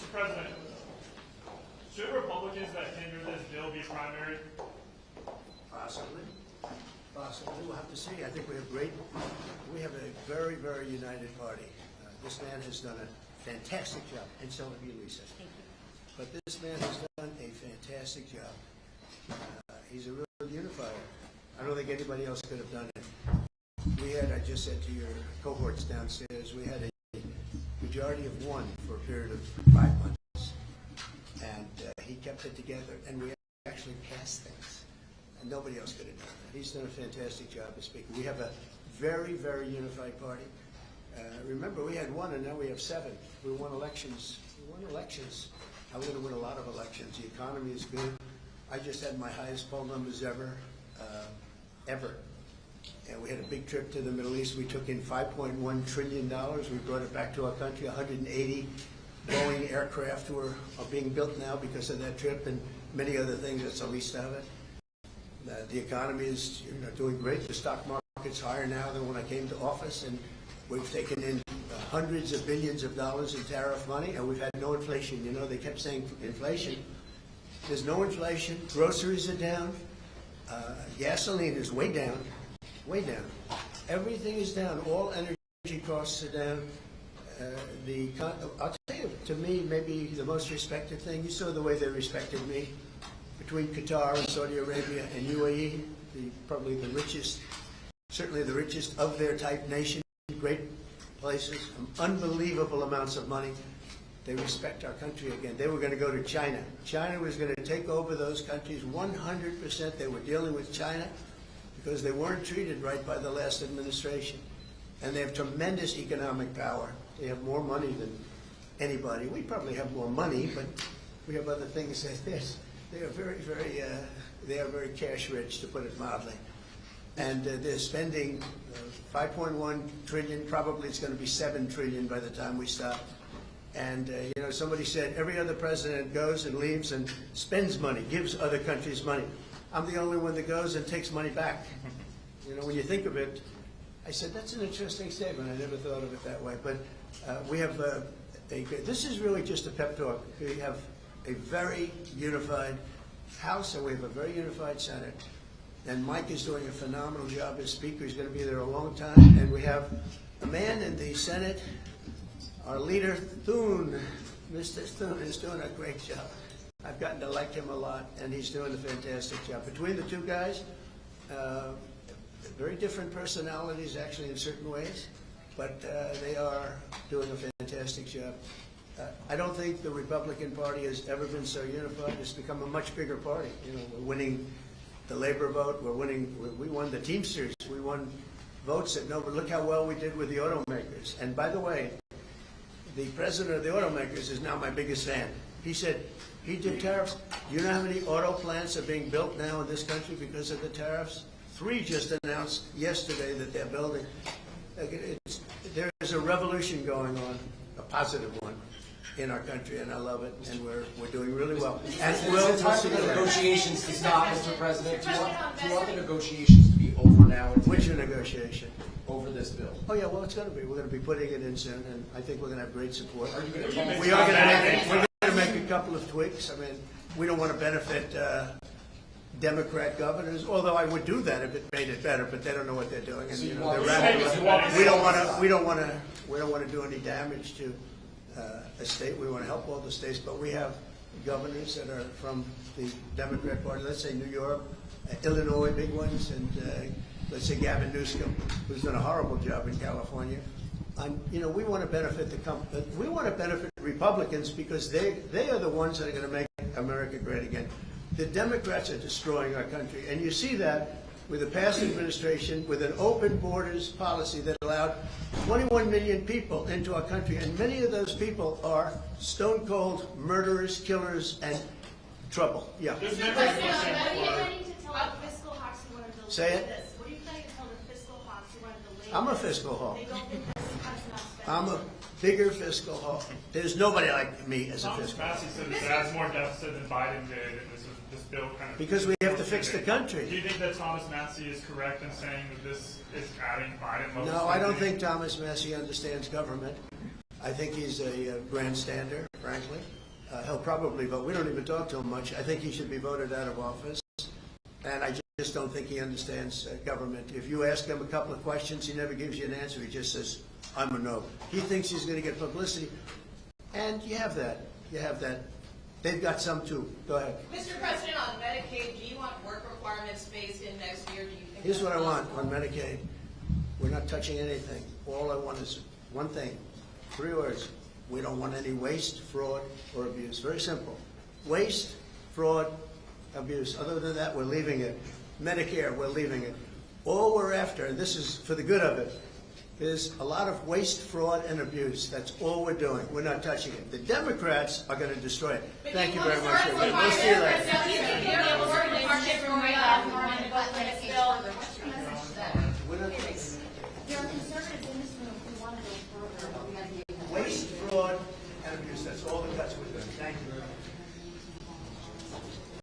Mr. President, should Republicans that hinder this bill be primary? Possibly. Possibly. We'll have to see. I think we have a very, very united party. This man has done a fantastic job, and so have you, Lisa. But this man has done a fantastic job. He's a real unifier. I don't think anybody else could have done it. We had, I just said to your cohorts downstairs, we had a majority of one for a period of 5 months. And he kept it together, and we actually passed things. And nobody else could have done that. He's done a fantastic job as Speaker. We have a very, very unified party. Remember, we had 1, and now we have 7. We won elections. I'm going to win a lot of elections. The economy is good. I just had my highest poll numbers ever. And we had a big trip to the Middle East. We took in $5.1 trillion. We brought it back to our country. 180 Boeing aircraft are being built now because of that trip, and many other things. That's the least of it. The economy is doing great. The stock market's higher now than when I came to office, and we've taken in hundreds of billions of dollars in tariff money, and we've had no inflation. You know, they kept saying inflation. There's no inflation. Groceries are down. Gasoline is way down. Way down. Everything is down. All energy costs are down. I'll tell you, to me, maybe the most respected thing, you saw the way they respected me between Qatar and Saudi Arabia and UAE, probably the richest, certainly the richest of their type nation, great places, unbelievable amounts of money. They respect our country again. They were going to go to China. China was going to take over those countries 100%. They were dealing with China because they weren't treated right by the last administration. And they have tremendous economic power. They have more money than anybody. We probably have more money, but we have other things like this. They are very cash rich, to put it mildly. And they're spending 5.1 trillion. Probably it's going to be 7 trillion by the time we stop. And somebody said every other president goes and leaves and spends money, gives other countries money. I'm the only one that goes and takes money back. When you think of it, I said that's an interesting statement. I never thought of it that way. But we have this is really just a pep talk. We have a very unified House, and we have a very unified Senate. And Mike is doing a phenomenal job as Speaker. He's going to be there a long time. And we have a man in the Senate, our leader, Thune. Mr. Thune is doing a great job. I've gotten to like him a lot, and he's doing a fantastic job. Between the two guys, very different personalities, actually, in certain ways, but they are doing a fantastic job. I don't think the Republican Party has ever been so unified. It's become a much bigger party. We're winning the labor vote. We won the Teamsters. We won votes that nobody. Look how well we did with the automakers. And by the way, the president of the automakers is now my biggest fan. He said he did tariffs. You know how many auto plants are being built now in this country because of the tariffs? 3 just announced yesterday that they're building. There's a revolution going on, a positive one, in our country, and I love it, and we're doing really well. And we'll time for the negotiations to stop, Mr. President. Do you want the negotiations to be over now? Which negotiation? Over this bill. Oh yeah, well it's going to be. We're going to be putting it in soon, and I think we're going to have great support. Are you going to We are going to make a couple of tweaks. I mean, we don't want to benefit Democrat governors, although I would do that if it made it better, but they don't know what they're doing, and they're radical. We don't want to do any damage to a state. We want to help all the states, but we have governors that are from the Democrat Party. Let's say New York, Illinois, big ones, and let's say Gavin Newsom, who's done a horrible job in California. We want to benefit we want to benefit Republicans because they are the ones that are going to make America great again. The Democrats are destroying our country, and you see that with a past administration with an open borders policy that allowed 21 million people into our country, and many of those people are stone cold murderers, killers, and trouble. Yeah. What are you planning to tell the fiscal hawks who want to delay Say it. this? What are you planning to tell the fiscal hawks who want to delay I'm a this? fiscal hawk. They don't think this cuts enough spending. I'm a bigger fiscal hawk. There's nobody like me as a Thomas fiscal hawk. Massey said it adds more deficit than Biden did, and this bill kind of... Because we have to fix the country. Do you think that Thomas Massey is correct in saying that this is adding Biden level No, I don't spending? think Thomas Massey understands government. I think he's a grandstander, frankly. He'll probably vote. We don't even talk to him much. I think he should be voted out of office. And I just don't think he understands government. If you ask him a couple of questions, he never gives you an answer. He just says, I'm a no. He thinks he's going to get publicity. And you have that. You have that. They've got some too. Go ahead. Mr. President, on Medicaid, do you want work requirements phased in next year? Do you think Here's what I that's want possible? on Medicaid. We're not touching anything. All I want is one thing. 3 words. We don't want any waste, fraud, or abuse. Very simple. Waste, fraud, abuse. Other than that, we're leaving it. Medicare, we're leaving it. All we're after, and this is for the good of it, is a lot of waste, fraud, and abuse. That's all we're doing. We're not touching it. The Democrats are going to destroy it. Thank you very much, everybody. We'll see you later. There are conservatives in this room who want to go further, but we got to be able to. Waste, fraud, and abuse. That's all the cuts we're doing. Thank you.